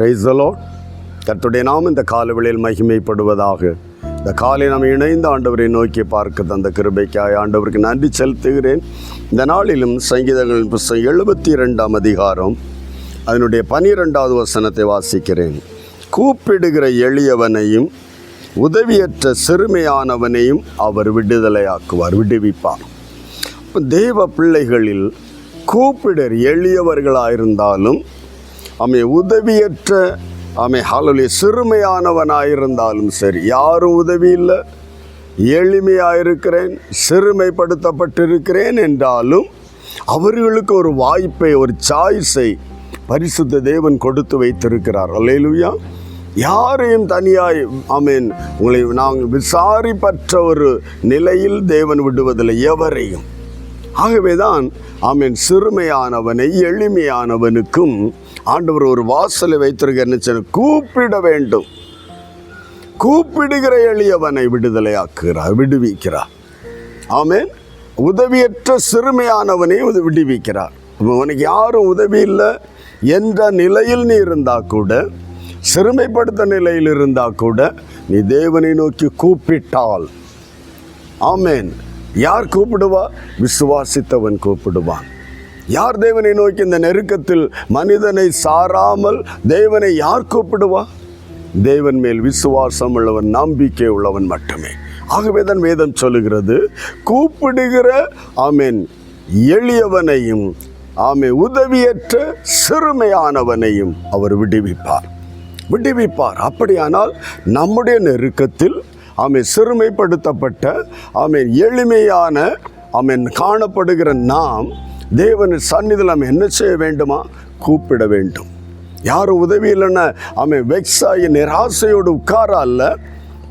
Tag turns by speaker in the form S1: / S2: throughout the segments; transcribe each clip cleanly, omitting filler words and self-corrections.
S1: Praise the Lord. கர்த்தருடைய நாமம் இந்த காலவெளியில் மகிமைப்படுவதாக. இந்த காலை நாம் இணைந்த ஆண்டவரை நோக்கி பார்க்க தந்த கிருபைக்காய் ஆண்டவருக்கு நன்றி செலுத்துகிறேன். இந்த நாளிலும் சங்கீதங்களின் புஸ்தகம் 72ஆம் அதிகாரம் அதனுடைய 12வது வசனத்தை வாசிக்கிறேன். கூப்பிடுகிற எளியவனையும் உதவியற்ற சிறுமையானவனையும் அவர் விடுதலையாக்குவார், விடுவிப்பார். தேவ பிள்ளைகளில் கூப்பிடர் எளியவர்களாயிருந்தாலும் உதவியற்ற சிறுமையானவனாயிருந்தாலும் சரி, யாரும் உதவி இல்லை, எளிமையாயிருக்கிறேன், சிறுமைப்படுத்தப்பட்டிருக்கிறேன் என்றாலும் அவர்களுக்கு ஒரு வாய்ப்பை, ஒரு சாய்ஸை பரிசுத்த தேவன் கொடுத்து வைத்திருக்கிறார். அல்லேலூயா. யாரையும் தனியாய் உங்களை நாங்கள் விசாரிப்பற்ற ஒரு நிலையில் தேவன் விடுவதில்லை, எவரையும். ஆகவேதான் சிறுமையானவனை எளிமையானவனுக்கும் ஆண்டவர் ஒரு வாசலை வைத்திருக்க கூப்பிட வேண்டும். கூப்பிடுகிற எளியவனை விடுதலையாக்குகிறார், விடுவிக்கிறார். ஆமென். உதவியற்ற சிறுமையானவனை விடுவிக்கிறார். உனக்கு யாரும் உதவி இல்லை என்ற நிலையில் நீ இருந்தா கூட, சிறுமைப்படுத்த நிலையில் இருந்தா கூட, நீ தேவனை நோக்கி கூப்பிட்டால், ஆமென், யார் கூப்பிடுவா? விசுவாசித்தவன் கூப்பிடுவான். யார் தேவனை நோக்கி இந்த நெருக்கத்தில் மனிதனை சாராமல் தேவனை யார் கூப்பிடுவா? தேவன் மேல் விசுவாசம் உள்ளவன், நம்பிக்கை உள்ளவன் மட்டுமே. ஆகவே தான் வேதம் சொல்லுகிறது, கூப்பிடுகிற எளியவனையும் உதவியற்ற சிறுமையானவனையும் அவர் விடுவிப்பார். அப்படியானால் நம்முடைய நெருக்கத்தில் சிறுமைப்படுத்தப்பட்ட எளிமையான காணப்படுகிற நாம் தேவன் சந்நிதியில் நாம் என்ன செய்ய வேண்டுமா? கூப்பிட வேண்டும். யாரும் உதவி இல்லைன்னா வெக்ஸாகி நிராசையோடு உட்கார அல்ல,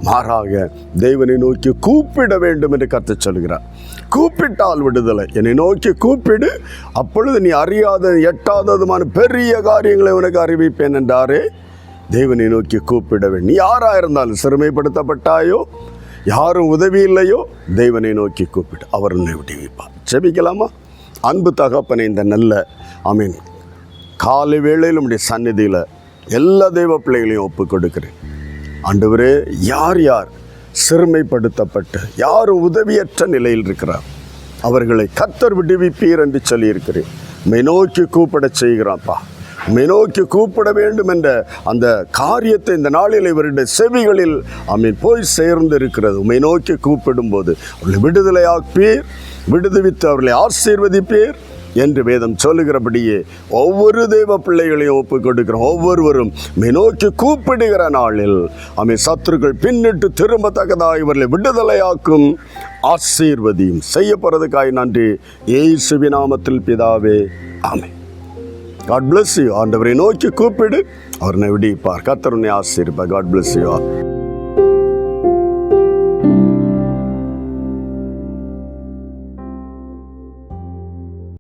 S1: மாறாக தேவனை நோக்கி கூப்பிட வேண்டும் என்று கர்த்தர் சொல்கிறார். கூப்பிட்டால் விடுதலை. என்னை நோக்கி கூப்பிடு, அப்பொழுது நீ அறியாத எட்டாததுமான பெரிய காரியங்களை உனக்கு அறிவிப்பேன் என்றாரே. தேவனை நோக்கி கூப்பிட வேண்டும். நீ யாராக இருந்தாலும், சிறுமைப்படுத்தப்பட்டாயோ, யாரும் உதவி இல்லையோ, தேவனை நோக்கி கூப்பிட்டு அவர் உன்னை விடுவிப்பார். செபிக்கலாமா? அன்பு தகப்பனை, இந்த நல்ல காலை வேளையில் நம்முடைய சந்நிதியில் எல்லா தெய்வ பிள்ளைகளையும் ஒப்பு கொடுக்கிறேன். ஆண்டவரே, யார் யார் சிறுமைப்படுத்தப்பட்டு யாரும் உதவியற்ற நிலையில் இருக்கிறார், அவர்களை கர்த்தர் விடுவிப்பீர் என்று சொல்லியிருக்கிறேன். உம்மை நோக்கி கூப்பிட செய்கிறாப்பா. உம்மை நோக்கி கூப்பிட வேண்டும் என்ற அந்த காரியத்தை இந்த நாளில் இவருடைய செவிகளில் போய் சேர்ந்து இருக்கிறது. உம்மை நோக்கி கூப்பிடும்போது அவர்களை விடுதலையாப்பீர், விடுவித்து அவர்களை ஆசீர்வதிப்பீர் என்று வேதம் சொல்லுகிறபடியே ஒவ்வொரு தெய்வ பிள்ளைகளையும் ஒப்பு கொடுக்கிறோம். ஒவ்வொருவரும் நோக்கி கூப்பிடுகிற நாளில் சத்துருக்கள் பின்னிட்டு திரும்பத்தக்கதாக இவர்களை விடுதலையாக்கும் ஆசீர்வதியும் செய்யப்படுறதுக்காய் நன்றி. இயேசுவின் நாமத்தில் பிதாவே, ஆமென். God bless you. ஆண்டவரை நோக்கி கூப்பிடு, அவரை விடுவிப்பார். கர்த்தர் உன்னை ஆசீர்வதிப்பார். God bless you all.